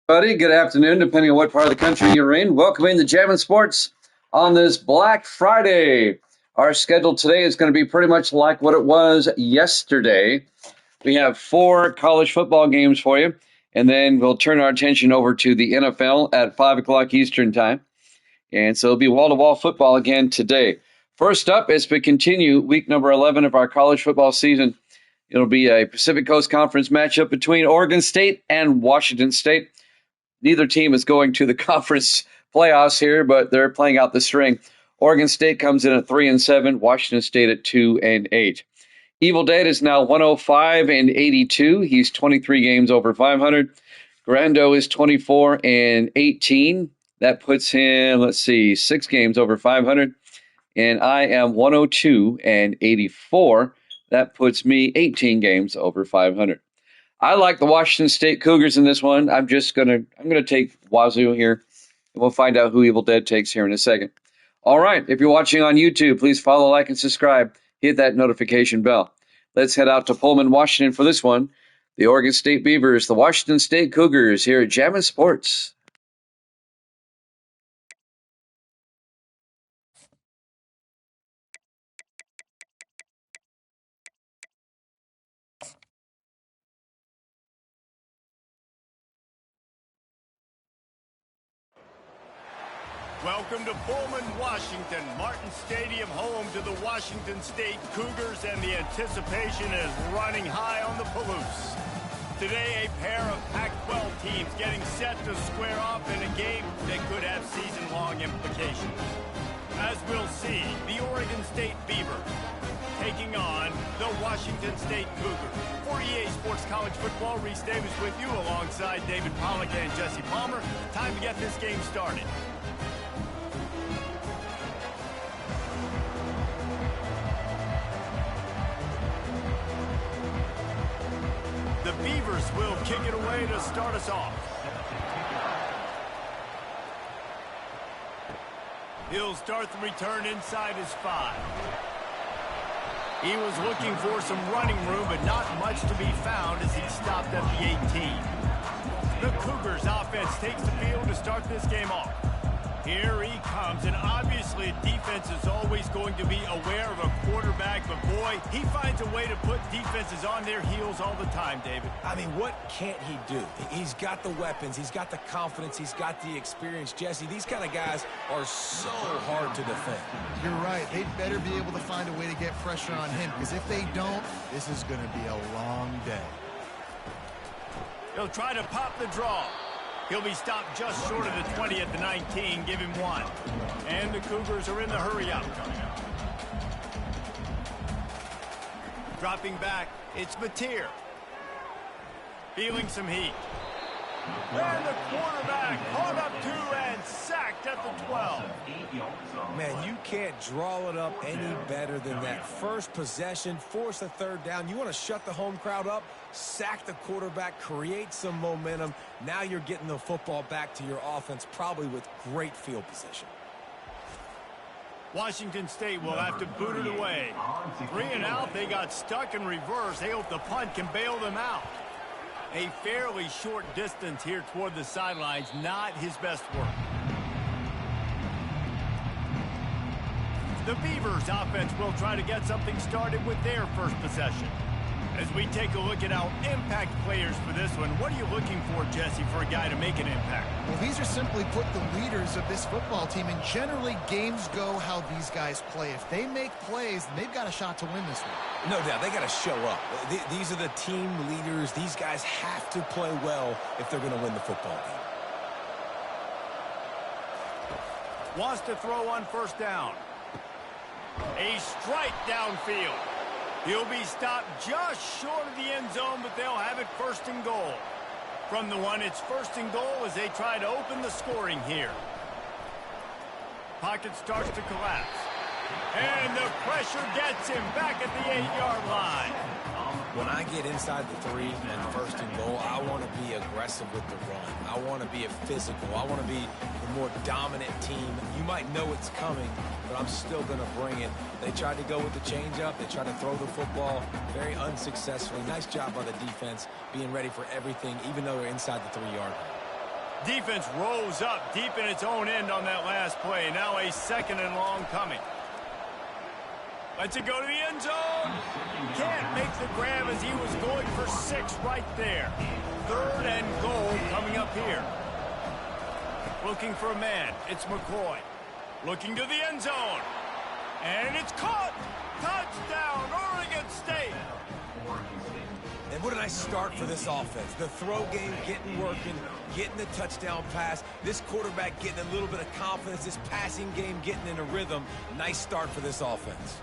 Buddy, good afternoon, depending on what part of the country you're in. Welcoming the Jam and Sports on this Black Friday. Our schedule today is going to be pretty much like what it was yesterday. We have 4 college football games for you, and then we'll turn our attention over to the NFL at 5 o'clock Eastern Time. And so it'll be wall-to-wall football again today. First up, as we continue week number 11 of our college football season, it'll be a Pacific Coast Conference matchup between Oregon State and Washington State. Neither team is going to the conference playoffs here, but they're playing out the string. Oregon State comes in at 3-7, Washington State at 2-8. Evil Dead is now 105-82. He's 23 games over 500. Grando is 24-18. That puts him, 6 games over 500. And I am 102-84. That puts me 18 games over 500. I like the Washington State Cougars in this one. I'm gonna take Wazoo here, and we'll find out who Evil Dead takes here in a second. All right, if you're watching on YouTube, please follow, like, and subscribe. Hit that notification bell. Let's head out to Pullman, Washington for this one. The Oregon State Beavers, the Washington State Cougars here at Jammin' Sports. Welcome to Pullman, Washington. Martin Stadium, home to the Washington State Cougars, and the anticipation is running high on the Palouse. Today, a pair of Pac-12 teams getting set to square off in a game that could have season-long implications. As we'll see, the Oregon State Beavers taking on the Washington State Cougars. For EA Sports College Football, Reese Davis with you alongside David Pollock and Jesse Palmer. Time to get this game started. The Beavers will kick it away to start us off. He'll start the return inside his 5. He was looking for some running room, but not much to be found as he stopped at the 18. The Cougars offense takes the field to start this game off. Here he comes, and obviously defense is always going to be aware of a quarterback, but boy, he finds a way to put defenses on their heels all the time, David. I mean, what can't he do? He's got the weapons, he's got the confidence, he's got the experience. Jesse, these kind of guys are so hard to defend. You're right. They'd better be able to find a way to get pressure on him, because if they don't, this is going to be a long day. He'll try to pop the draw. He'll be stopped just short of the 20 at the 19. Give him 1. And the Cougars are in the hurry up. Dropping back, it's Mateer. Feeling some heat. And the quarterback caught up 2 and sacked at the 12. Man, you can't draw it up any better than that. First possession, force a 3rd down. You want to shut the home crowd up, sack the quarterback, create some momentum. Now you're getting the football back to your offense, probably with great field position. Washington State will have to boot it away. 3 and out, they got stuck in reverse. They hope the punt can bail them out. A fairly short distance here toward the sidelines, not his best work. The Beavers offense will try to get something started with their first possession. As we take a look at our impact players for this one, what are you looking for, Jesse, for a guy to make an impact? Well, these are simply put the leaders of this football team, and generally games go how these guys play. If they make plays, they've got a shot to win this one. No doubt, they got to show up. These are the team leaders. These guys have to play well if they're going to win the football game. Wants to throw on 1st down. A strike downfield. He'll be stopped just short of the end zone, but they'll have it 1st and goal. From the 1, it's 1st and goal as they try to open the scoring here. Pocket starts to collapse. And the pressure gets him back at the 8-yard line. When I get inside the 3 and 1st and goal, I want to be aggressive with the run. I want to be a physical. I want to be the more dominant team. You might know it's coming, but I'm still going to bring it. They tried to go with the changeup. They tried to throw the football very unsuccessfully. Nice job by the defense being ready for everything, even though they're inside the 3-yard line. Defense rose up deep in its own end on that last play. Now a 2nd and long coming. Lets it go to the end zone. Can't make the grab as he was going for 6 right there. 3rd and goal coming up here. Looking for a man. It's McCoy. Looking to the end zone. And it's caught. Touchdown, Oregon State. And what a nice start for this offense. The throw game getting working, getting the touchdown pass. This quarterback getting a little bit of confidence. This passing game getting in a rhythm. Nice start for this offense.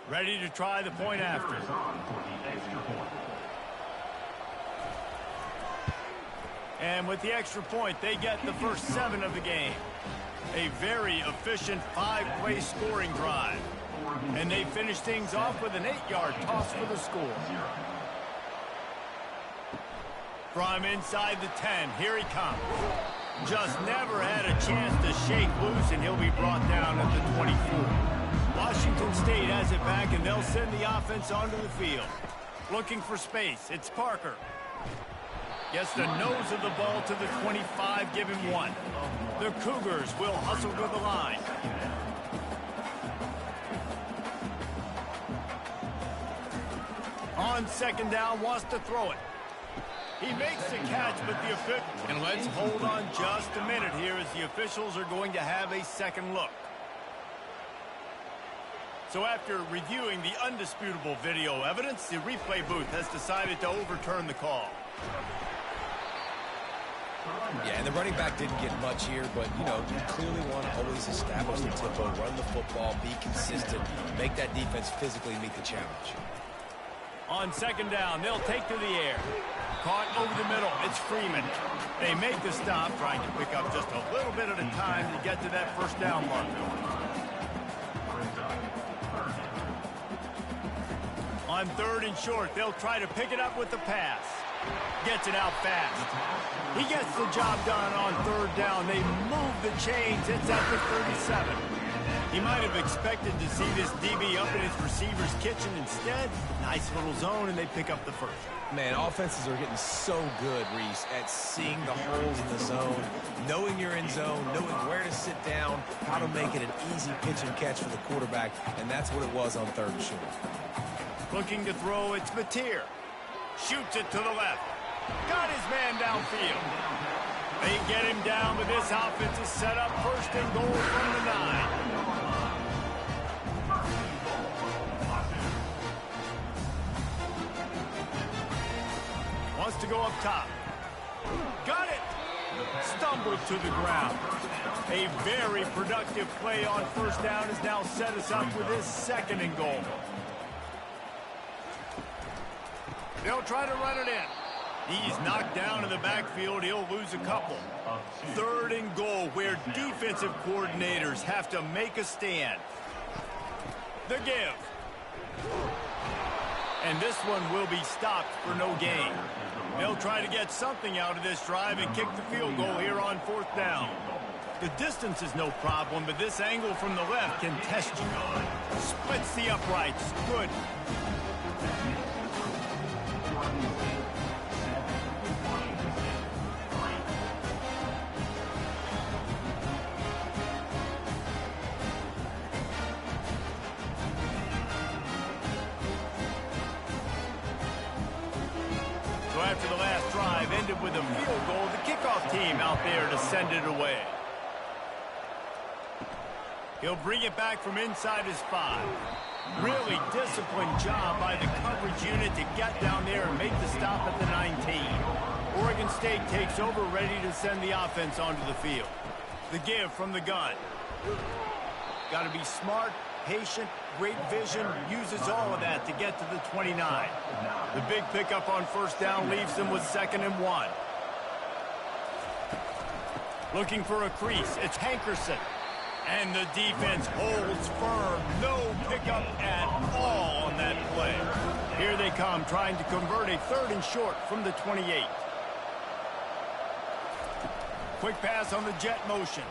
Ready to try the point after. And with the extra point, they get the first 7 of the game. A very efficient 5-play scoring drive. And they finish things off with an 8-yard toss for the score. From inside the 10, here he comes. Just never had a chance to shake loose, and he'll be brought down at the 24. Washington State has it back, and they'll send the offense onto the field. Looking for space, it's Parker. Gets the nose of the ball to the 25, give him 1. The Cougars will hustle to the line. On 2nd down, wants to throw it. He makes the catch, but the official... And let's hold on just a minute here as the officials are going to have a second look. So after reviewing the undisputable video evidence, the replay booth has decided to overturn the call. Yeah, and the running back didn't get much here, but, you know, you clearly want to always establish the tempo, run the football, be consistent, make that defense physically meet the challenge. On 2nd down, they'll take to the air. Caught over the middle, it's Freeman. They make the stop, trying to pick up just a little bit at a time to get to that first down mark. On 3rd and short, they'll try to pick it up with the pass. Gets it out fast. He gets the job done on 3rd down. They move the chains. It's at the 37. He might have expected to see this DB up in his receiver's kitchen. Instead, nice little zone, and they pick up the first. Man, offenses are getting so good, Reese, at seeing the holes in the zone, knowing you're in zone, knowing where to sit down, how to make it an easy pitch and catch for the quarterback, and that's what it was on 3rd and short. Looking to throw, it's Mateer. Shoots it to the left. Got his man downfield. They get him down, but this offense is set up 1st and goal from the 9. Wants to go up top. Got it. Stumbled to the ground. A very productive play on 1st down has now set us up with his 2nd and goal. They'll try to run it in. He's knocked down in the backfield. He'll lose a couple. 3rd and goal, where defensive coordinators have to make a stand. The give. And this one will be stopped for no gain. They'll try to get something out of this drive and kick the field goal here on 4th down. The distance is no problem, but this angle from the left can test you. Splits the uprights. Good. After the last drive ended with a field goal, the kickoff team out there to send it away. He'll bring it back from inside his 5. Really disciplined job by the coverage unit to get down there and make the stop at the 19. Oregon State takes over, ready to send the offense onto the field. The give from the gun. Got to be smart, patient, great vision, uses all of that to get to the 29. The big pickup on 1st down leaves them with 2nd and 1. Looking for a crease, it's Hankerson. And the defense holds firm. No pickup at all on that play. Here they come, trying to convert a 3rd and short from the 28. Quick pass on the jet motion.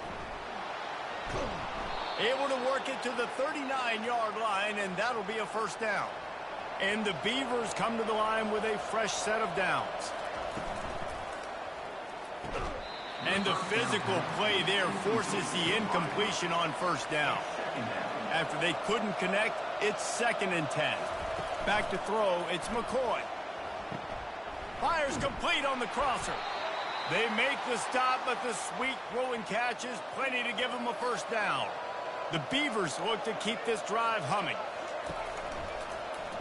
Able to work it to the 39-yard line, and that'll be a first down. And the Beavers come to the line with a fresh set of downs. And the physical play there forces the incompletion on first down. After they couldn't connect, it's 2nd and 10. Back to throw, it's McCoy. Fires complete on the crosser. They make the stop, but the sweet throw and catch is plenty to give them a first down. The Beavers look to keep this drive humming.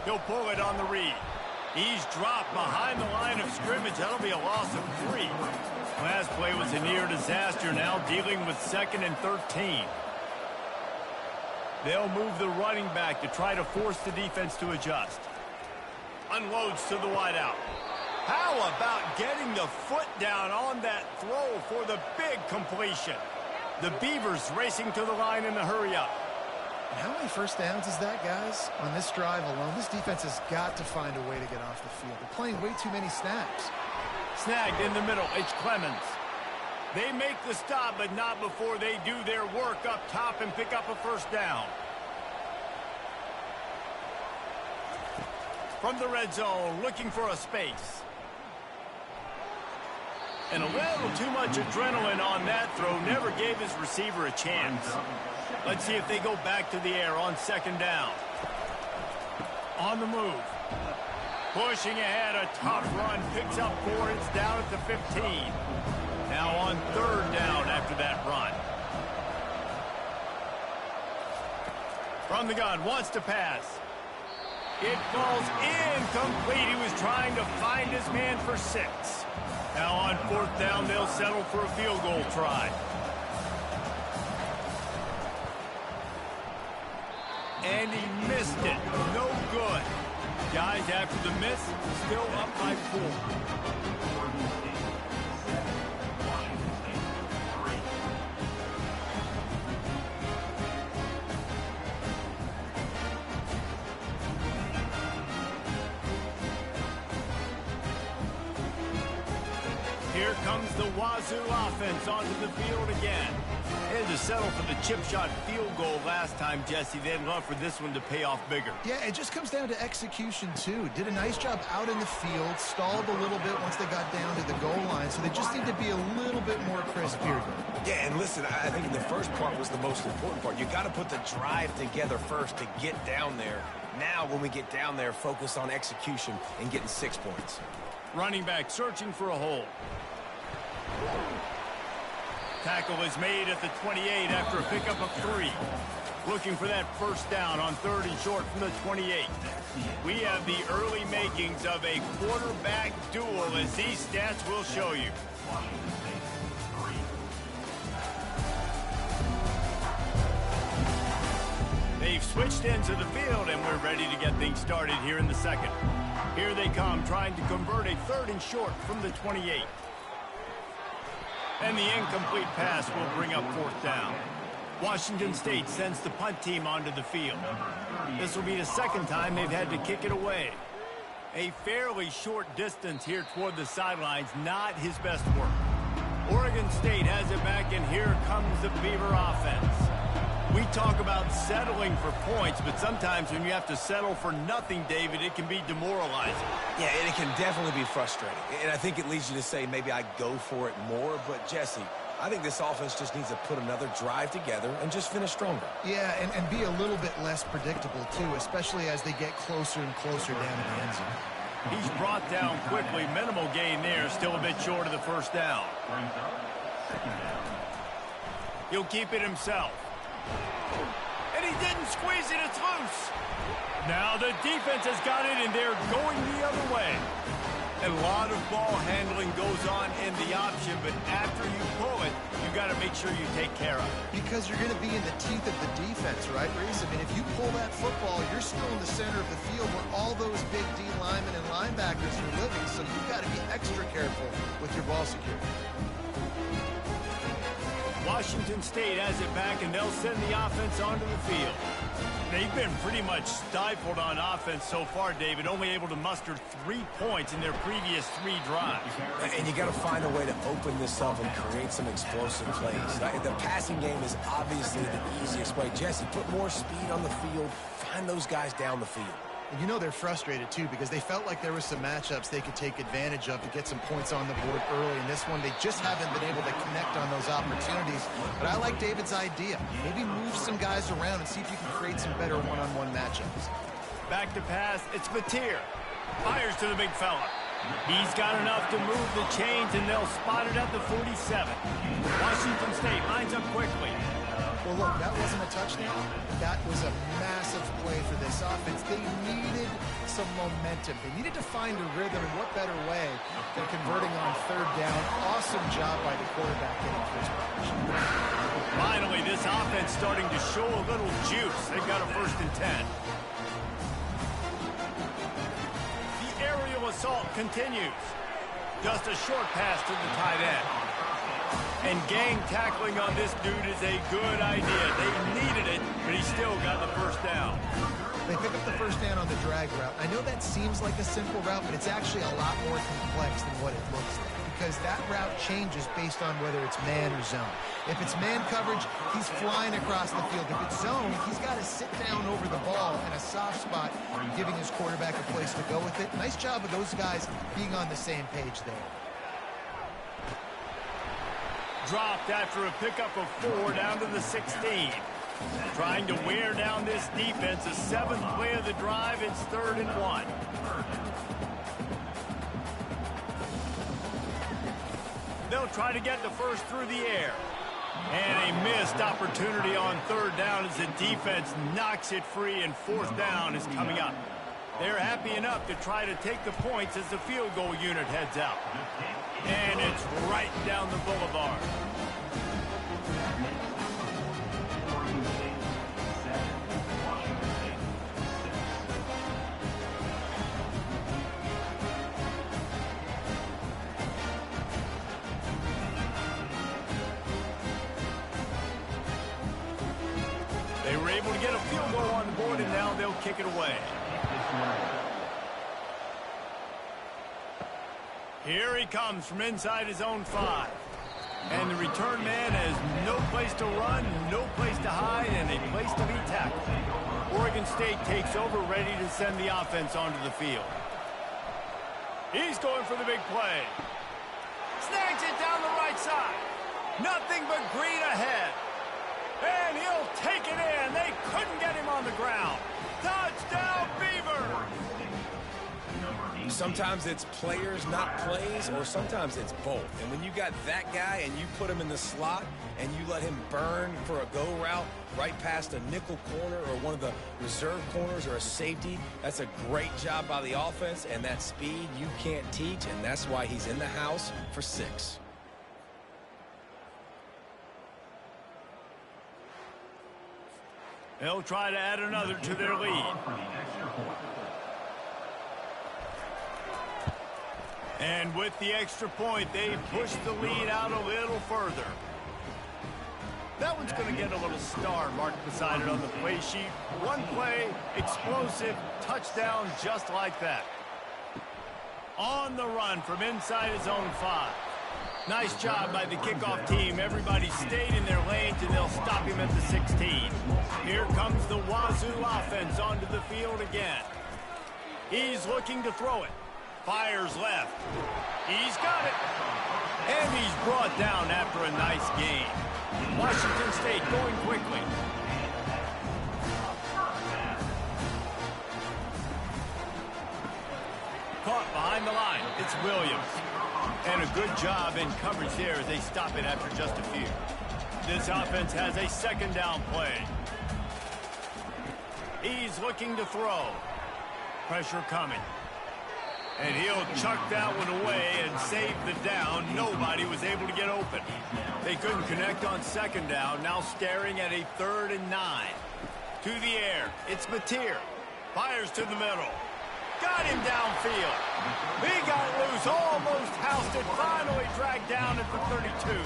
He'll pull it on the read. He's dropped behind the line of scrimmage. That'll be a loss of 3. Last play was a near disaster, now dealing with 2nd and 13. They'll move the running back to try to force the defense to adjust. Unloads to the wideout. How about getting the foot down on that throw for the big completion? The Beavers racing to the line in the hurry-up. How many first downs is that, guys? On this drive alone, this defense has got to find a way to get off the field. They're playing way too many snaps. Snagged in the middle, it's Clemens. They make the stop, but not before they do their work up top and pick up a first down. From the red zone, looking for a space. And a little too much adrenaline on that throw never gave his receiver a chance. Let's see if they go back to the air on 2nd down. On the move. Pushing ahead, a tough run, picks up 4, it's down at the 15. Now on 3rd down after that run. From the gun, wants to pass. It falls incomplete. He was trying to find his man for 6. Now on 4th down, they'll settle for a field goal try. And he missed it. No good. Guys, after the miss, still up by 4. Here comes the Wazoo offense onto the field again. They had to settle for the chip shot field goal last time, Jesse. They'd love for this one to pay off bigger. Yeah, it just comes down to execution, too. Did a nice job out in the field, stalled a little bit once they got down to the goal line, so they just need to be a little bit more crisp here. Yeah, and listen, I think the first part was the most important part. You got to put the drive together first to get down there. Now, when we get down there, focus on execution and getting 6 points. Running back searching for a hole. Tackle is made at the 28 after a pickup of 3. Looking for that first down on 3rd and short from the 28. We have the early makings of a quarterback duel, as these stats will show you. They've switched into the field, and we're ready to get things started here in the 2nd. Here they come, trying to convert a 3rd and short from the 28. And the incomplete pass will bring up 4th down. Washington State sends the punt team onto the field. This will be the 2nd time they've had to kick it away. A fairly short distance here toward the sidelines, not his best work. Oregon State has it back, and here comes the Beaver offense. We talk about settling for points, but sometimes when you have to settle for nothing, David, it can be demoralizing. Yeah, and it can definitely be frustrating. And I think it leads you to say maybe I go for it more. But, Jesse, I think this offense just needs to put another drive together and just finish stronger. Yeah, and be a little bit less predictable, too, especially as they get closer and closer down to the end zone. He's brought down quickly. Minimal gain there, still a bit short of the first down. He'll keep it himself. And he didn't squeeze it, it's loose. Now the defense has got it, and they're going the other way. A lot of ball handling goes on in the option, but after you pull it, you got to make sure you take care of it. Because you're going to be in the teeth of the defense, right, Reese? I mean, if you pull that football, you're still in the center of the field where all those big D linemen and linebackers are living, so you've got to be extra careful with your ball security. Washington State has it back, and they'll send the offense onto the field. They've been pretty much stifled on offense so far, David, only able to muster 3 points in their previous 3 drives. And you got to find a way to open this up and create some explosive plays. The passing game is obviously the easiest way. Jesse, put more speed on the field. Find those guys down the field. And you know they're frustrated, too, because they felt like there were some matchups they could take advantage of to get some points on the board early. In this one, they just haven't been able to connect on those opportunities. But I like David's idea. Maybe move some guys around and see if you can create some better one-on-one matchups. Back to pass, it's Batir. Fires to the big fella. He's got enough to move the chains, and they'll spot it at the 47. Washington State lines up quickly. Well, look, that wasn't a touchdown. That was a massive play for this offense. They needed some momentum. They needed to find a rhythm, and what better way than converting on 3rd down. Awesome job by the quarterback getting first position. Finally, this offense starting to show a little juice. They've got a 1st and 10. The aerial assault continues. Just a short pass to the tight end. And gang tackling on this dude is a good idea. They needed it, but he still got the 1st down. They pick up the 1st down on the drag route. I know that seems like a simple route, but it's actually a lot more complex than what it looks like, because that route changes based on whether it's man or zone. If it's man coverage, he's flying across the field. If it's zone, he's got to sit down over the ball in a soft spot, giving his quarterback a place to go with it. Nice job of those guys being on the same page there. Dropped after a pickup of 4 down to the 16. Trying to wear down this defense. The 7th play of the drive. It's 3rd and 1. They'll try to get the first through the air. And a missed opportunity on 3rd down as the defense knocks it free, and 4th down is coming up. They're happy enough to try to take the points as the field goal unit heads out. And it's right down the boulevard. They were able to get a field goal on the board, and now they'll kick it away. Here he comes from inside his own 5. And the return man has no place to run, no place to hide, and a place to be tackled. Oregon State takes over, ready to send the offense onto the field. He's going for the big play. Snags it down the right side. Nothing but green ahead. And he'll take it in. They couldn't get him on the ground. Touchdown, Beavers! Sometimes it's players, not plays, or sometimes it's both. And when you got that guy and you put him in the slot and you let him burn for a go route right past a nickel corner or one of the reserve corners or a safety, that's a great job by the offense, and that speed you can't teach, and that's why he's in the house for 6. They'll try to add another to their lead. And with the extra point, they push the lead out a little further. That one's going to get a little star marked beside it on the play sheet. One play, explosive, touchdown just like that. On the run from inside his own 5. Nice job by the kickoff team. Everybody stayed in their lanes, and they'll stop him at the 16. Here comes the Wazoo offense onto the field again. He's looking to throw it. Fires left. He's got it. And he's brought down after a nice gain. Washington State going quickly. Caught behind the line. It's Williams. And a good job in coverage there as they stop it after just a few. This offense has a 2nd down play. He's looking to throw. Pressure coming. And he'll chuck that one away and save the down. Nobody was able to get open. They couldn't connect on 2nd down. Now staring at a 3rd and 9. To the air. It's Batir. Fires to the middle. Got him downfield. He got loose. Almost housed it. Finally dragged down at the 32.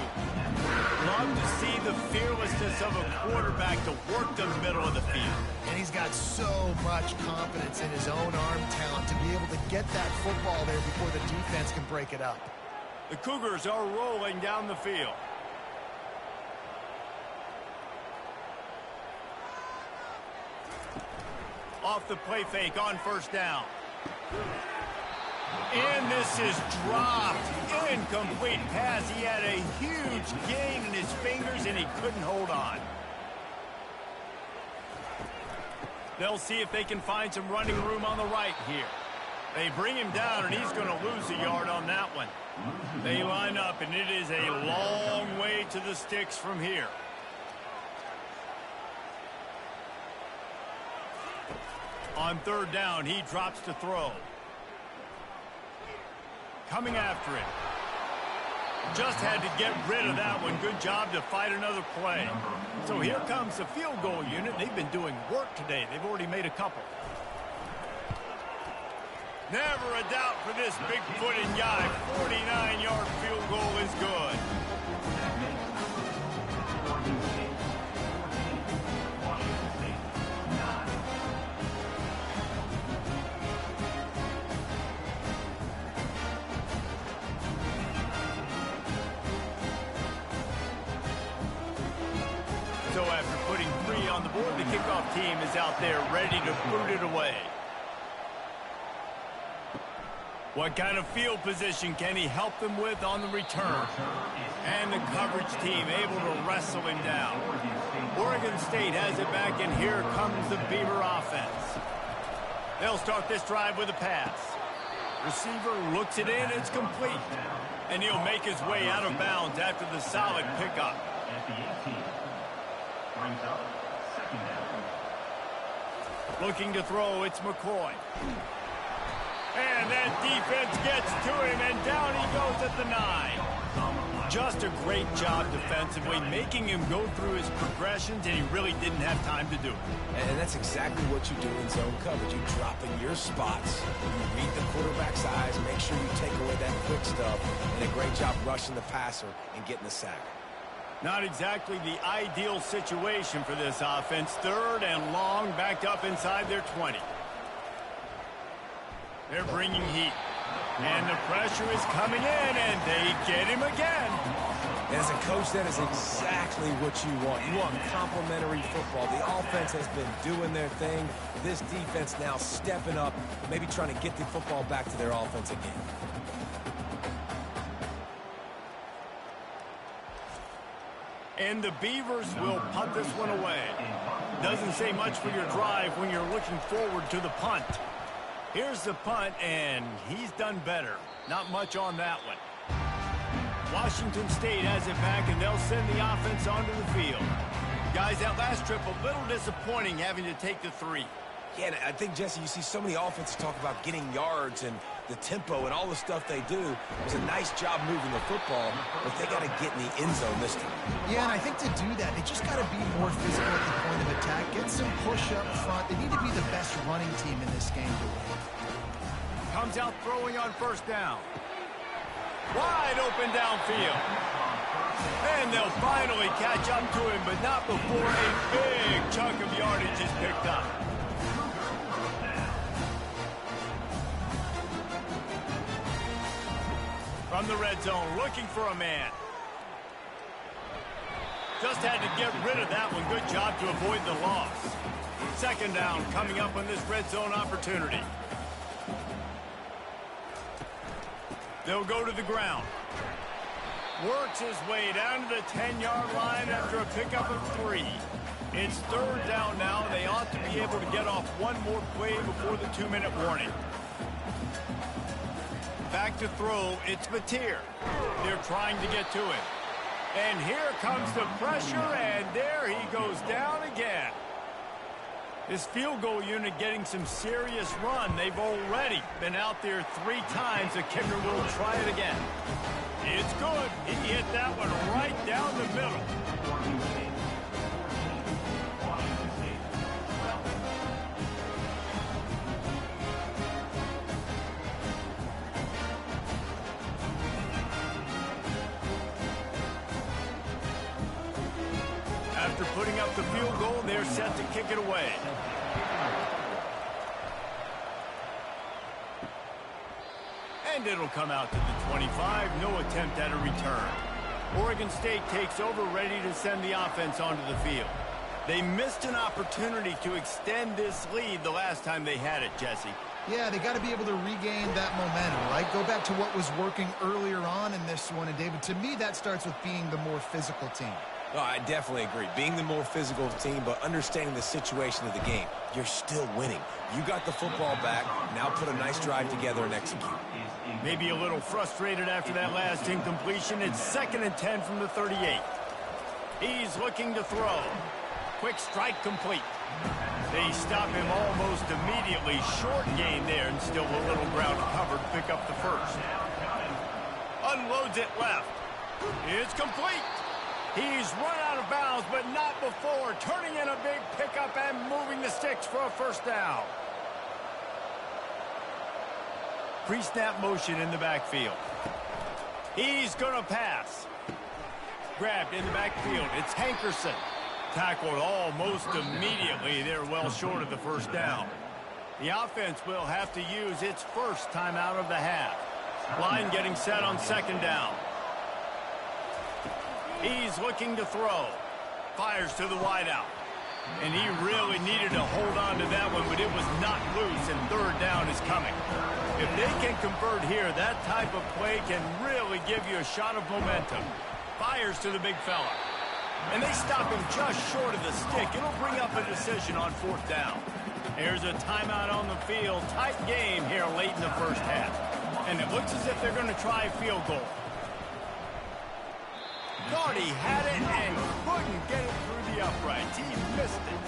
Love to see the fearlessness of a quarterback to work the middle of the field. And he's got so much confidence in his own arm talent to be able to get that football there before the defense can break it up. The Cougars are rolling down the field. Off the play fake on first down. And this is dropped. Incomplete pass. He had a huge gain in his fingers and he couldn't hold on. They'll see if they can find some running room on the right here. They bring him down and he's going to lose a yard on that one. They line up and it is a long way to the sticks from here. On third down, he drops to throw. Coming after it. Just had to get rid of that one. Good job to fight another play. So here comes the field goal unit. They've been doing work today. They've already made a couple. Never a doubt for this big-footed guy. 49-yard field goal is good. So after putting 3 on the board, the kickoff team is out there ready to boot it away. What kind of field position can he help them with on the return? And the coverage team able to wrestle him down. Oregon State has it back, and here comes the Beaver offense. They'll start this drive with a pass. Receiver looks it in, it's complete. And he'll make his way out of bounds after the solid pickup. Looking to throw, it's McCoy. And that defense gets to him, and down he goes at the 9. Just a great job defensively, making him go through his progressions, and he really didn't have time to do it. And that's exactly what you do in zone coverage. You drop in your spots, you read the quarterback's eyes, make sure you take away that quick stuff, and a great job rushing the passer and getting the sack. Not exactly the ideal situation for this offense. Third and long, backed up inside their 20. They're bringing heat. And the pressure is coming in, and they get him again. As a coach, that is exactly what you want. You want complementary football. The offense has been doing their thing. This defense now stepping up, maybe trying to get the football back to their offense again. And the Beavers will punt this one away. Doesn't say much for your drive when you're looking forward to the punt. Here's the punt, and he's done better. Not much on that one. Washington State has it back, and they'll send the offense onto the field. Guys, that last trip, a little disappointing having to take the 3. Yeah, and I think, Jesse, you see so many offenses talk about getting yards and the tempo and all the stuff they do. It was a nice job moving the football, but they got to get in the end zone this time. Yeah, and I think to do that, they just got to be more physical at the point of attack. Get some push up front. They need to be the best running team in this game to win. Comes out throwing on first down. Wide open downfield. And they'll finally catch up to him, but not before a big chunk of yardage is picked up. From the red zone, looking for a man. Just had to get rid of that one. Good job to avoid the loss. Second down coming up on this red zone opportunity. They'll go to the ground. Works his way down to the 10-yard line after a pickup of 3. It's third down now. They ought to be able to get off one more play before the 2-minute warning. Back to throw, it's Mateer. They're trying to get to him. And here comes the pressure, and there he goes down again. This field goal unit getting some serious run. They've already been out there 3 times. The kicker will try it again. It's good. He hit that one right down the middle. putting up the field goal. They're set to kick it away. And it'll come out to the 25. No attempt at a return. Oregon State takes over, ready to send the offense onto the field. They missed an opportunity to extend this lead the last time they had it, Jesse. Yeah, they got to be able to regain that momentum, right? Go back to what was working earlier on in this one. And, David, to me, that starts with being the more physical team. Oh, I definitely agree. Being the more physical team, but understanding the situation of the game. You're still winning. You got the football back. Now put a nice drive together and execute. Maybe a little frustrated after that last incompletion. It's 2nd and 10 from the 38. He's looking to throw. Quick strike complete. They stop him almost immediately. Short gain there, and still a little ground covered. Pick up the first. Unloads it left. It's complete. He's run out of bounds, but not before. Turning in a big pickup and moving the sticks for a first down. Pre-snap motion in the backfield. He's going to pass. Grabbed in the backfield. It's Hankerson. Tackled almost immediately. They're well short of the first down. The offense will have to use its first timeout of the half. Line getting set on 2nd down. He's looking to throw. Fires to the wideout. And he really needed to hold on to that one, but it was not loose, and 3rd down is coming. If they can convert here, that type of play can really give you a shot of momentum. Fires to the big fella. And they stop him just short of the stick. It'll bring up a decision on 4th down. Here's a timeout on the field. Tight game here late in the first half. And it looks as if they're going to try a field goal. Thought he had it and couldn't get it through the uprights. He missed it.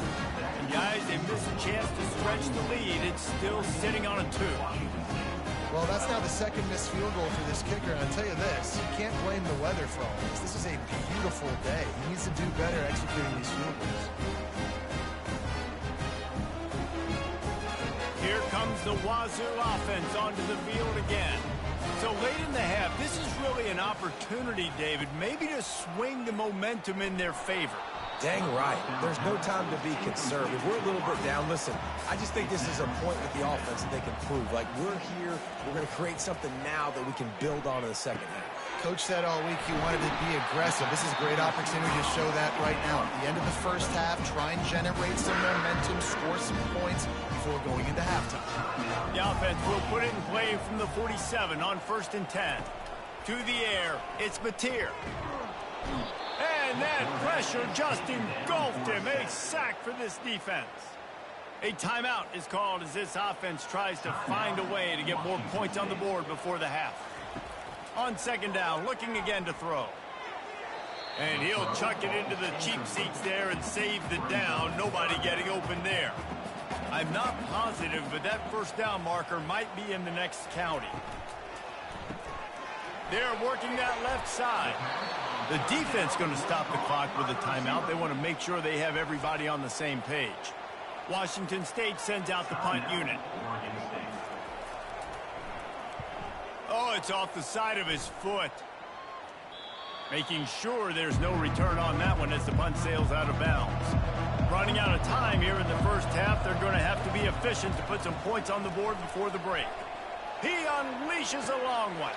And guys, they missed a chance to stretch the lead. It's still sitting on a 2. Well, that's now the 2nd missed field goal for this kicker, and I'll tell you this, you can't blame the weather for all this. This is a beautiful day. He needs to do better executing these field goals. Here comes the Wazoo offense onto the field again. So late in the half, this is really an opportunity, David, maybe to swing the momentum in their favor. Dang right. There's no time to be conservative. We're a little bit down. Listen, I just think this is a point with the offense that they can prove. Like, we're here. We're going to create something now that we can build on in the second half. Coach said all week he wanted to be aggressive. This is a great opportunity to show that right now. At the end of the first half, try and generate some momentum, score some points before going into halftime. The offense will put it in play from the 47 on 1st and 10. To the air, it's Mateer. And that pressure just engulfed him. A sack for this defense. A timeout is called as this offense tries to find a way to get more points on the board before the half. On 2nd down, looking again to throw. And he'll chuck it into the cheap seats there and save the down. Nobody getting open there. I'm not positive, but that first down marker might be in the next county. They're working that left side. The defense going to stop the clock with a timeout. They want to make sure they have everybody on the same page. Washington State sends out the punt unit. Oh, it's off the side of his foot. Making sure there's no return on that one as the punt sails out of bounds. Running out of time here in the first half. They're going to have to be efficient to put some points on the board before the break. He unleashes a long one.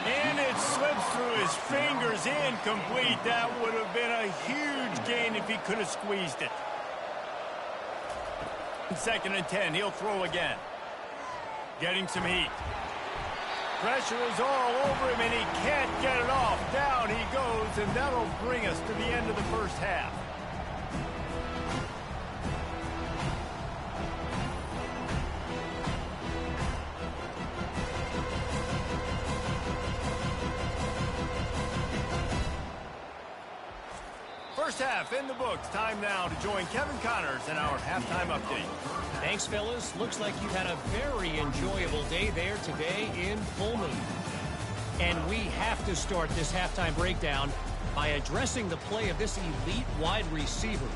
And it slips through his fingers, incomplete. That would have been a huge gain if he could have squeezed it. 2nd and 10, he'll throw again. Getting some heat. Pressure is all over him, and he can't get it off. Down he goes, and that'll bring us to the end of the first half. First half in the books. Time now to join Kevin Connors in our halftime update. Thanks, fellas. Looks like you've had a very enjoyable day there today in Pullman. And we have to start this halftime breakdown by addressing the play of this elite wide receiver.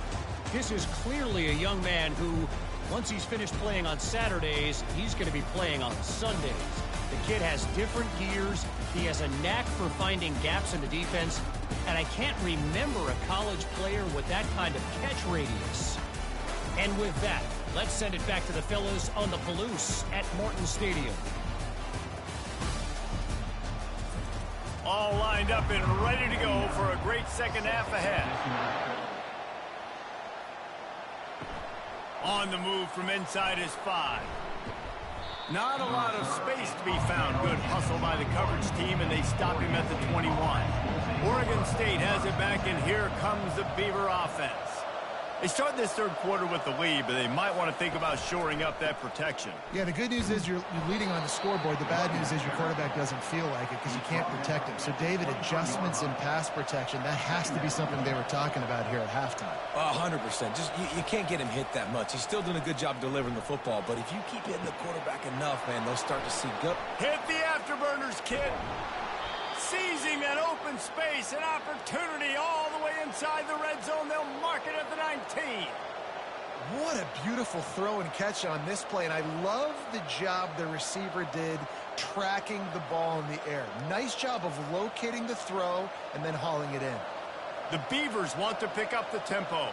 This is clearly a young man who, once he's finished playing on Saturdays, he's going to be playing on Sundays. The kid has different gears. He has a knack for finding gaps in the defense. And I can't remember a college player with that kind of catch radius. And with that, let's send it back to the fellas on the Palouse at Morton Stadium. All lined up and ready to go for a great second half ahead. On the move from inside his 5. Not a lot of space to be found. Good hustle by the coverage team, and they stop him at the 21. Oregon State has it back, and here comes the Beaver offense. They start this third quarter with the lead, but they might want to think about shoring up that protection. Yeah, the good news is you're leading on the scoreboard. The bad news is your quarterback doesn't feel like it because you can't protect him. So, David, adjustments in pass protection, that has to be something they were talking about here at halftime. 100%. Just you can't get him hit that much. He's still doing a good job delivering the football, but if you keep hitting the quarterback enough, man, they'll start to see good. Hit the afterburners, kid. Seizing that open space, an opportunity all the way inside the red zone. They'll mark it at the 19. What a beautiful throw and catch on this play, and I love the job the receiver did tracking the ball in the air. Nice job of locating the throw and then hauling it in. The Beavers want to pick up the tempo.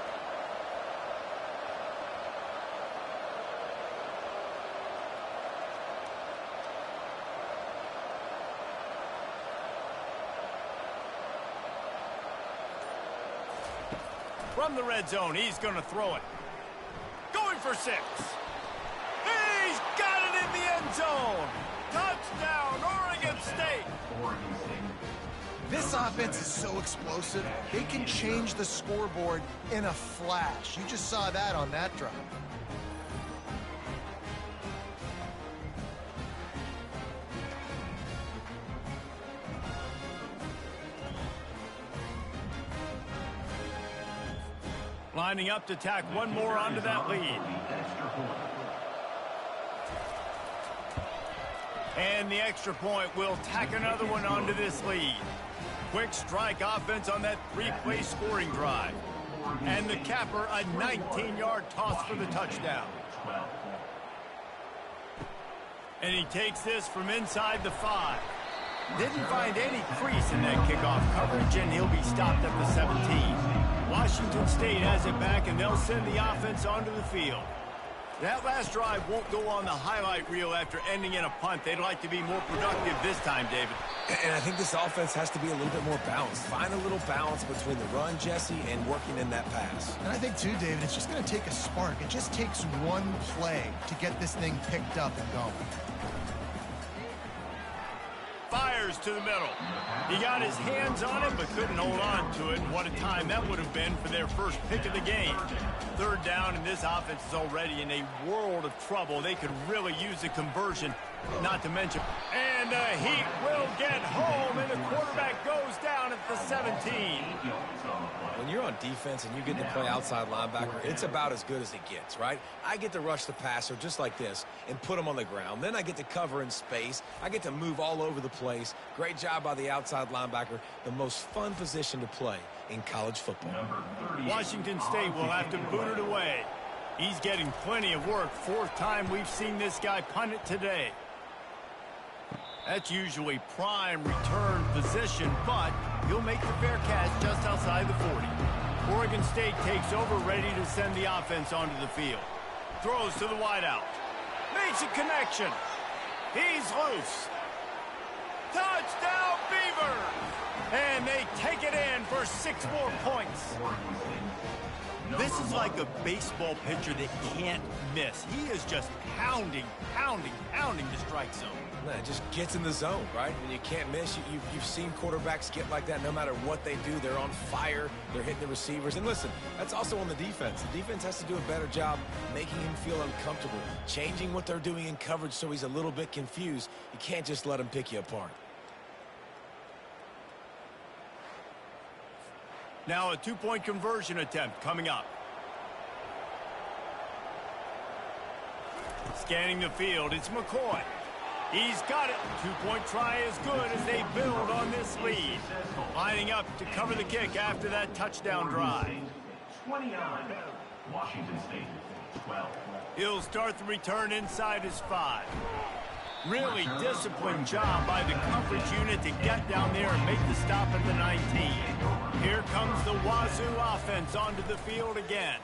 From the red zone, he's going to throw it. Going for 6. He's got it in the end zone. Touchdown, Oregon State. This offense is so explosive, they can change the scoreboard in a flash. You just saw that on that drive. Lining up to tack one more onto that lead. And the extra point will tack another one onto this lead. Quick strike offense on that 3-play scoring drive. And the capper, a 19-yard toss for the touchdown. And he takes this from inside the 5. Didn't find any crease in that kickoff coverage, and he'll be stopped at the 17. Washington State has it back, and they'll send the offense onto the field. That last drive won't go on the highlight reel after ending in a punt. They'd like to be more productive this time, David. And I think this offense has to be a little bit more balanced. Find a little balance between the run, Jesse, and working in that pass. And I think, too, David, it's just going to take a spark. It just takes one play to get this thing picked up and going. Fires to the middle. He got his hands on it, but couldn't hold on to it. What a time that would have been for their first pick of the game. Third down, and this offense is already in a world of trouble. They could really use a conversion, not to mention. And Heat will get home, and the quarterback goes down at the 17. When you're on defense and you get to play outside linebacker, it's about as good as it gets, right? I get to rush the passer just like this and put him on the ground. Then I get to cover in space. I get to move all over the place. Great job by the outside linebacker. The most fun position to play in college football. Washington State will have to boot it away. He's getting plenty of work. 4th time we've seen this guy punt it today. That's usually prime return position, but he'll make the fair catch just outside the 40. Oregon State takes over, ready to send the offense onto the field. Throws to the wideout. Makes a connection. He's loose. Touchdown, Beavers! And they take it in for 6 more points. This is like a baseball pitcher that can't miss. He is just pounding the strike zone. Man, it just gets in the zone, right? When you can't miss, you've seen quarterbacks get like that no matter what they do. They're on fire. They're hitting the receivers. And listen, that's also on the defense. The defense has to do a better job making him feel uncomfortable, changing what they're doing in coverage so he's a little bit confused. You can't just let him pick you apart. Now a 2-point conversion attempt coming up. Scanning the field, it's McCoy. He's got it. 2-point try is good as they build on this lead. Lining up to cover the kick after that touchdown drive. 29, Washington State, 12. He'll start the return inside his 5. Really disciplined job by the coverage unit to get down there and make the stop at the 19. Here comes the Wazoo offense onto the field again.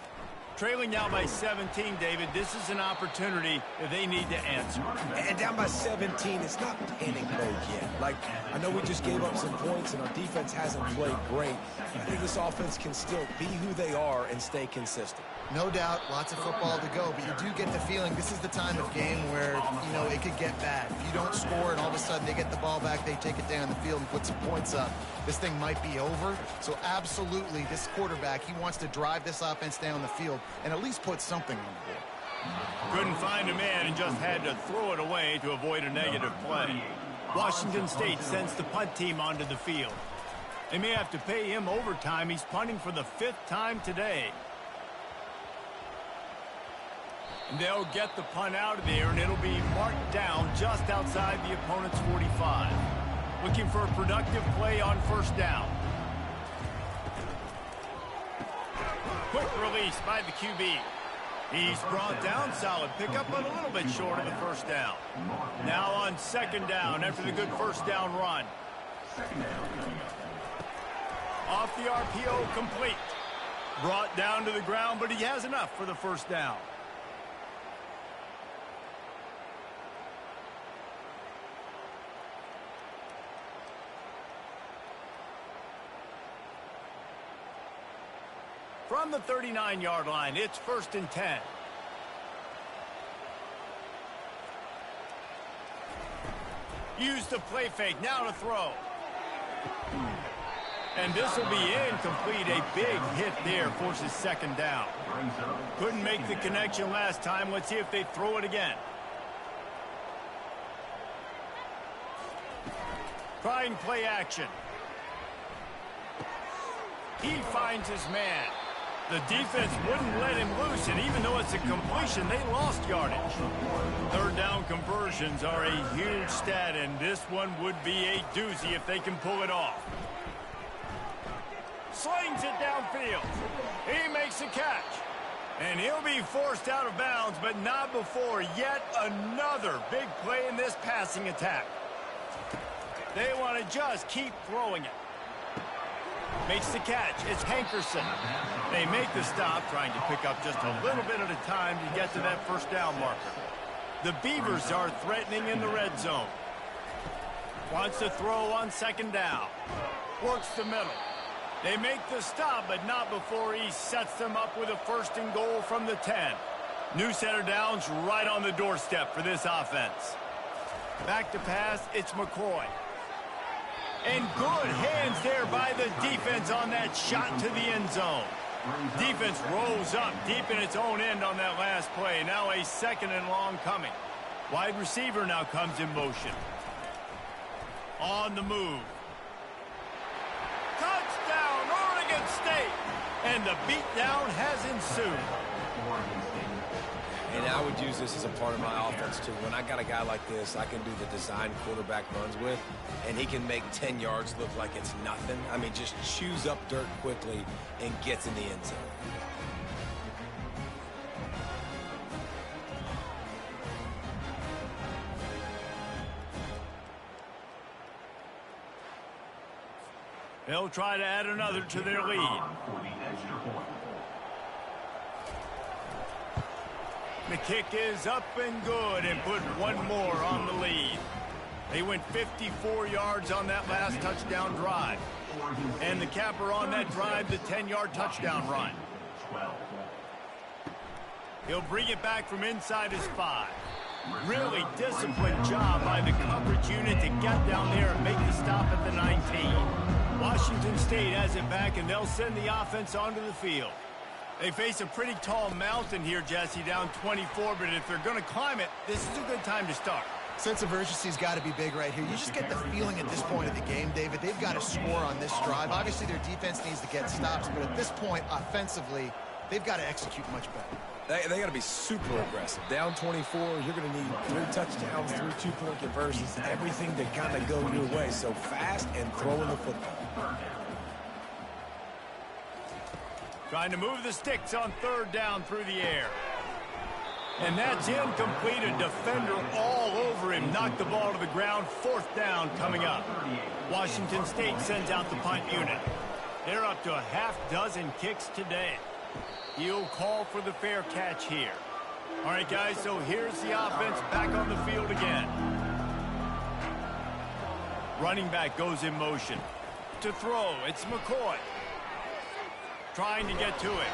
Trailing now by 17, David. This is an opportunity that they need to answer. And down by 17, it's not panic mode yet. Like, I know we just gave up some points and our defense hasn't played great. I think this offense can still be who they are and stay consistent. No doubt, lots of football to go, but you do get the feeling this is the time of game where, you know, it could get bad. If you don't score and all of a sudden they get the ball back, they take it down the field and put some points up, this thing might be over. So absolutely, this quarterback, he wants to drive this offense down the field and at least put something on the board. Couldn't find a man and just had to throw it away to avoid a negative play. Washington State sends the punt team onto the field. They may have to pay him overtime. He's punting for the 5th time today. And they'll get the punt out of there, and it'll be marked down just outside the opponent's 45. Looking for a productive play on first down. Quick release by the QB. He's brought down, solid pickup, but a little bit short of the first down. Now on second down after the good first down run. Off the RPO, complete. Brought down to the ground, but he has enough for the first down. From the 39-yard line, it's 1st and 10. Use the play fake, now to throw. And this will be incomplete. A big hit there, forces second down. Couldn't make the connection last time. Let's see if they throw it again. Trying play action. He finds his man. The defense wouldn't let him loose, and even though it's a completion, they lost yardage. Third down conversions are a huge stat, and this one would be a doozy if they can pull it off. Slings it downfield. He makes a catch. And he'll be forced out of bounds, but not before yet another big play in this passing attack. They want to just keep throwing it. Makes the catch. It's Hankerson. They make the stop, trying to pick up just a little bit at a time to get to that first down marker. The Beavers are threatening in the red zone. Wants to throw on second down. Works the middle. They make the stop, but not before he sets them up with a 1st and goal from the 10. New center downs right on the doorstep for this offense. Back to pass, it's McCoy. And good hands there by the defense on that shot to the end zone. Defense rolls up deep in its own end on that last play. Now a 2nd and long coming. Wide receiver now comes in motion. On the move. Touchdown, Oregon State! And the beatdown has ensued. And I would use this as a part of my offense, too. When I got a guy like this, I can do the design quarterback runs with, and he can make 10 yards look like it's nothing. I mean, just chews up dirt quickly and gets in the end zone. They'll try to add another to their lead. The kick is up and good and put one more on the lead. They went 54 yards on that last touchdown drive. And the capper on that drive, the 10-yard touchdown run. He'll bring it back from inside his 5. Really disciplined job by the coverage unit to get down there and make the stop at the 19. Washington State has it back, and they'll send the offense onto the field. They face a pretty tall mountain here, Jesse, down 24, but if they're going to climb it, this is a good time to start. Sense of urgency's got to be big right here. You just get the feeling at this point of the game, David, they've got to score on this drive. Obviously, their defense needs to get stops, but at this point, offensively, they've got to execute much better. They got to be super aggressive. Down 24, you're going to need 3 touchdowns, 3 two-point conversions, everything to kind of go your way. So fast and throwing the football. Trying to move the sticks on 3rd down through the air. And that's incomplete. A defender all over him. Knocked the ball to the ground. 4th down coming up. Washington State sends out the punt unit. They're up to a half-dozen kicks today. He'll call for the fair catch here. All right, guys, so here's the offense back on the field again. Running back goes in motion. To throw, it's McCoy. Trying to get to it.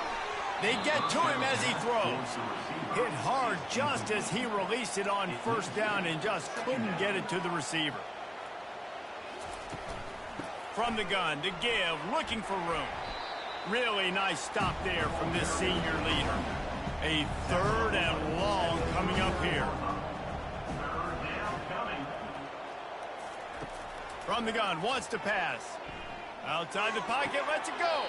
They get to him as he throws. Hit hard just as he released it on 1st down and just couldn't get it to the receiver. From the gun to give, looking for room. Really nice stop there from this senior leader. A 3rd and long coming up here. From the gun, wants to pass. Outside the pocket, lets it go.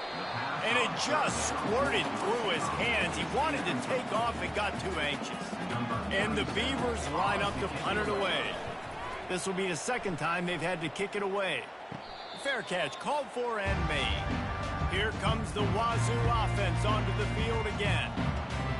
And it just squirted through his hands. He wanted to take off and got too anxious. And the Beavers line up to punt it away. This will be the 2nd time they've had to kick it away. Fair catch called for and made. Here comes the Wazoo offense onto the field again.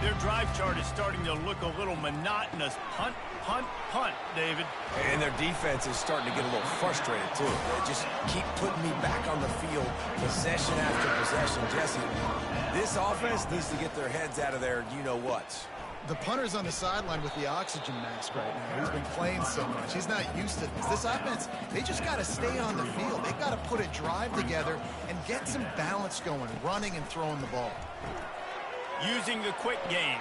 Their drive chart is starting to look a little monotonous. Punt, punt, punt, David. And their defense is starting to get a little frustrated, too. They just keep putting me back on the field, possession after possession. Jesse, this offense needs to get their heads out of their you-know-whats. The punter's on the sideline with the oxygen mask right now. He's been playing so much. He's not used to this. This offense, they just got to stay on the field. They've got to put a drive together and get some balance going, running and throwing the ball. Using the quick game.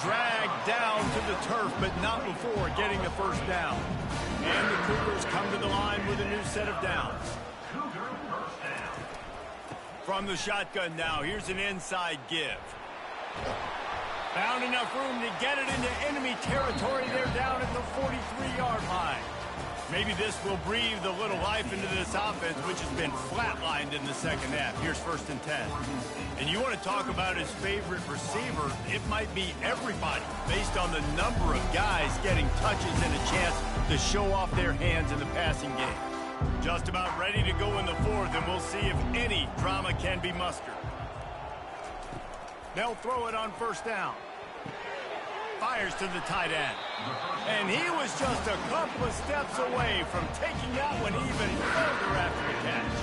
Dragged down to the turf, but not before getting the 1st down. And the Cougars come to the line with a new set of downs. From the shotgun now, here's an inside give. Found enough room to get it into enemy territory. They're down at the 43-yard line. Maybe this will breathe a little life into this offense, which has been flatlined in the 2nd half. Here's 1st and 10. And you want to talk about his favorite receiver, it might be everybody, based on the number of guys getting touches and a chance to show off their hands in the passing game. Just about ready to go in the 4th, and we'll see if any drama can be mustered. They'll throw it on 1st down. Fires to the tight end. And he was just a couple of steps away from taking that one even further after the catch.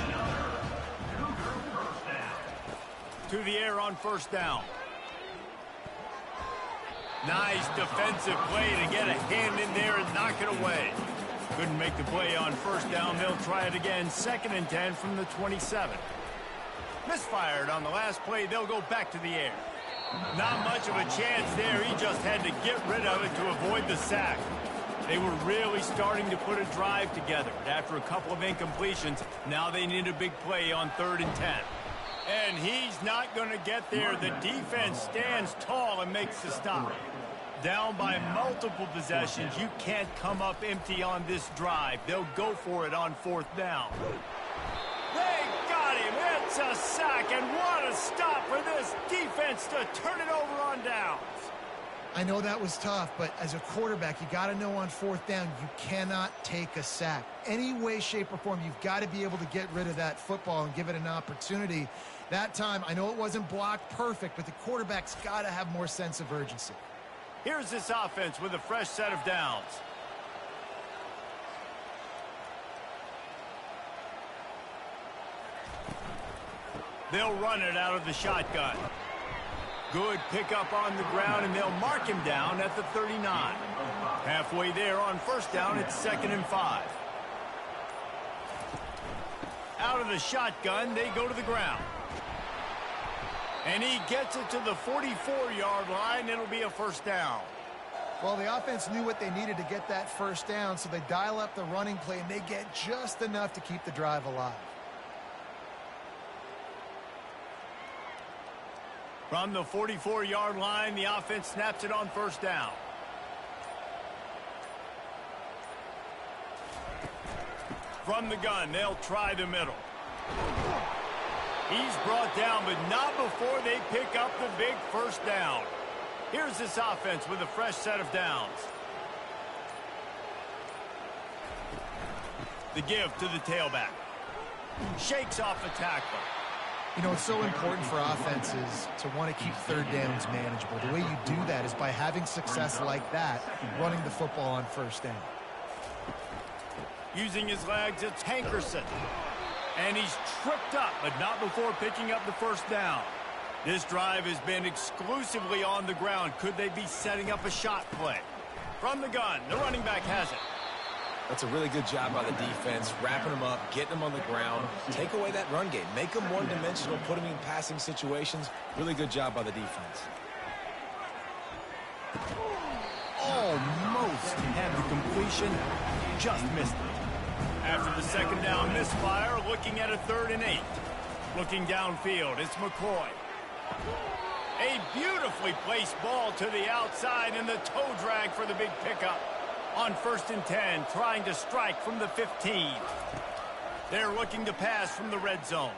To the air on 1st down. Nice defensive play to get a hand in there and knock it away. Couldn't make the play on 1st down. They'll try it again. 2nd and 10 from the 27. Misfired on the last play. They'll go back to the air. Not much of a chance there. He just had to get rid of it to avoid the sack. They were really starting to put a drive together. After a couple of incompletions, now they need a big play on 3rd and 10. And he's not going to get there. The defense stands tall and makes the stop. Down by multiple possessions. You can't come up empty on this drive. They'll go for it on 4th down. They got him. It's a sack, and what a stop for this defense to turn it over on downs. I know that was tough, but as a quarterback, you got to know on 4th down, you cannot take a sack. Any way, shape, or form, you've got to be able to get rid of that football and give it an opportunity. That time, I know it wasn't blocked perfect, but the quarterback's got to have more sense of urgency. Here's this offense with a fresh set of downs. They'll run it out of the shotgun. Good pickup on the ground, and they'll mark him down at the 39. Halfway there on 1st down, it's 2nd and 5. Out of the shotgun, they go to the ground. And he gets it to the 44-yard line. It'll be a 1st down. Well, the offense knew what they needed to get that 1st down, so they dial up the running play, and they get just enough to keep the drive alive. From the 44-yard line, the offense snaps it on 1st down. From the gun, they'll try the middle. He's brought down, but not before they pick up the big 1st down. Here's this offense with a fresh set of downs. The give to the tailback. Shakes off the tackler. You know, it's so important for offenses to want to keep third downs manageable. The way you do that is by having success like that, running the football on first down. Using his legs, it's Hankerson. And he's tripped up, but not before picking up the first down. This drive has been exclusively on the ground. Could they be setting up a shot play? From the gun, the running back has it. That's a really good job by the defense, wrapping them up, getting them on the ground. Take away that run game. Make them one-dimensional, put them in passing situations. Really good job by the defense. Almost had the completion, just missed it. After the second down misfire, looking at a 3rd and 8. Looking downfield, it's McCoy. A beautifully placed ball to the outside and the toe drag for the big pickup. On 1st and 10, trying to strike from the 15. They're looking to pass from the red zone.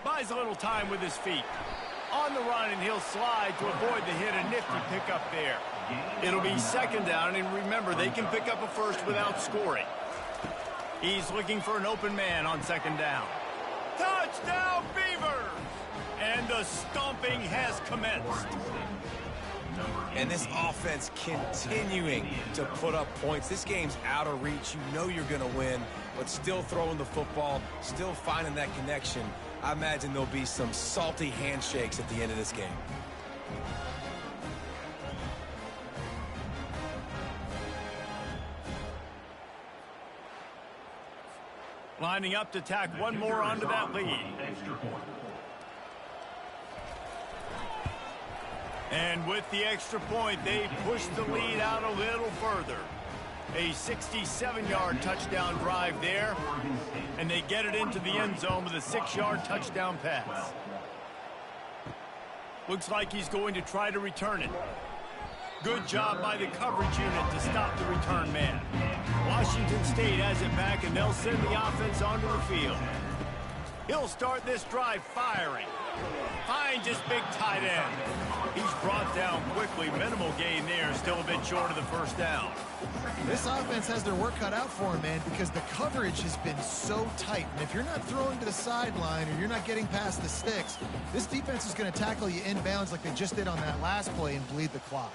Buys a little time with his feet. On the run, and he'll slide to avoid the hit. A nifty pickup there. It'll be 2nd down, and remember, they can pick up a first without scoring. He's looking for an open man on 2nd down. Touchdown, Beavers! And the stomping has commenced. And this offense continuing to put up points. This game's out of reach. You know you're going to win, but still throwing the football, still finding that connection. I imagine there'll be some salty handshakes at the end of this game. Lining up to tack one more onto that lead. And with the extra point, they push the lead out a little further. A 67-yard touchdown drive there, and they get it into the end zone with a 6-yard touchdown pass. Looks like he's going to try to return it. Good job by the coverage unit to stop the return man. Washington State has it back, and they'll send the offense onto the field. He'll start this drive firing. Finds his big tight end. He's brought down quickly. Minimal gain there. Still a bit short of the first down. This offense has their work cut out for them, man, because the coverage has been so tight. And if you're not throwing to the sideline or you're not getting past the sticks, this defense is going to tackle you inbounds like they just did on that last play and bleed the clock.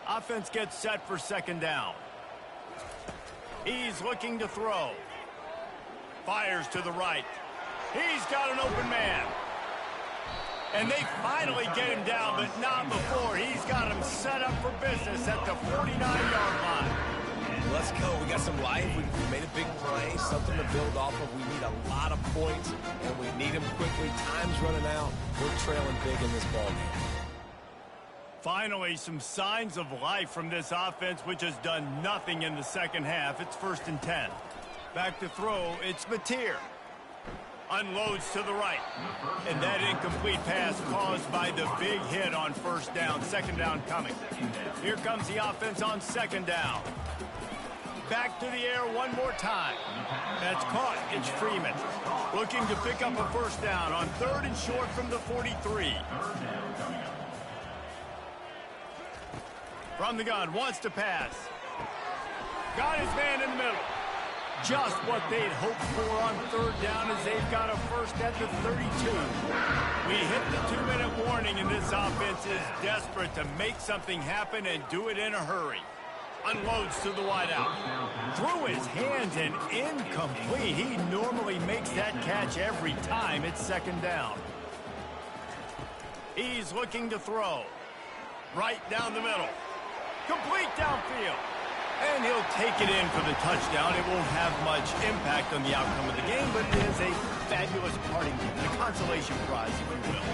Offense gets set for 2nd down. He's looking to throw. Fires to the right. He's got an open man. And they finally get him down, but not before. He's got him set up for business at the 49-yard line. Let's go. We got some life. We made a big play, something to build off of. We need a lot of points, and we need them quickly. Time's running out. We're trailing big in this ballgame. Finally, some signs of life from this offense, which has done nothing in the second half. It's 1st and 10. Back to throw, it's Mateer. Unloads to the right. And that incomplete pass caused by the big hit on 1st down. 2nd down coming. Here comes the offense on 2nd down. Back to the air one more time. That's caught. It's Freeman. Looking to pick up a 1st down on 3rd and short from the 43. From the gun, wants to pass. Got his man in the middle. Just what they'd hoped for on 3rd down as they've got a first at the 32. We hit the 2-minute warning, and this offense is desperate to make something happen and do it in a hurry. Unloads to the wideout. Through his hands and incomplete. He normally makes that catch every time. It's 2nd down. He's looking to throw. Right down the middle. Complete downfield. And he'll take it in for the touchdown. It won't have much impact on the outcome of the game, but it is a fabulous parting gift, a consolation prize, if you will.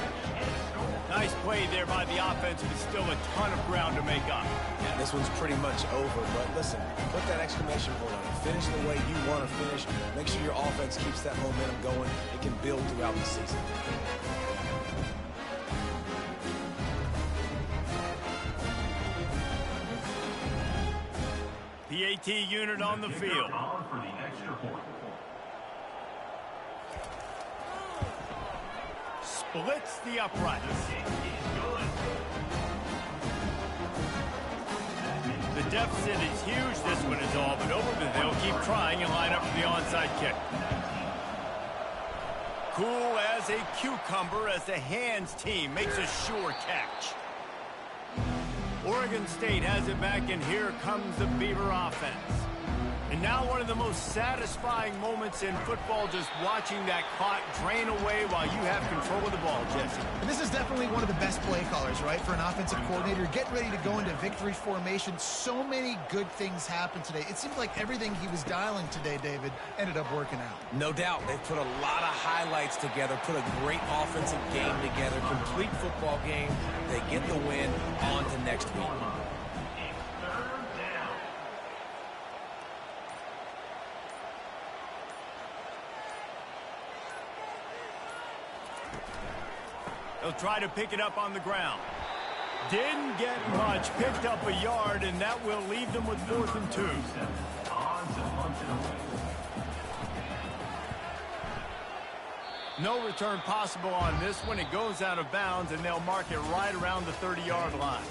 Nice play there by the offense, but still a ton of ground to make up. Yeah, this one's pretty much over, but listen, put that exclamation point on it. Finish the way you want to finish. Make sure your offense keeps that momentum going. It can build throughout the season. The AT unit on the field. Splits the uprights. The deficit is huge. This one is all but over, but they'll keep trying and line up for the onside kick. Cool as a cucumber as the hands team makes a sure catch. Oregon State has it back, and here comes the Beaver offense. And now one of the most satisfying moments in football, just watching that clock drain away while you have control of the ball, Jesse. And this is definitely one of the best play callers, right, for an offensive coordinator. Getting ready to go into victory formation. So many good things happened today. It seems like everything he was dialing today, David, ended up working out. No doubt. They put a lot of highlights together, put a great offensive game together, complete football game. They get the win. On to next week. They'll try to pick it up on the ground. Didn't get much, picked up a yard, and that will leave them with 4th and 2. No return possible on this one. It goes out of bounds, and they'll mark it right around the 30-yard line.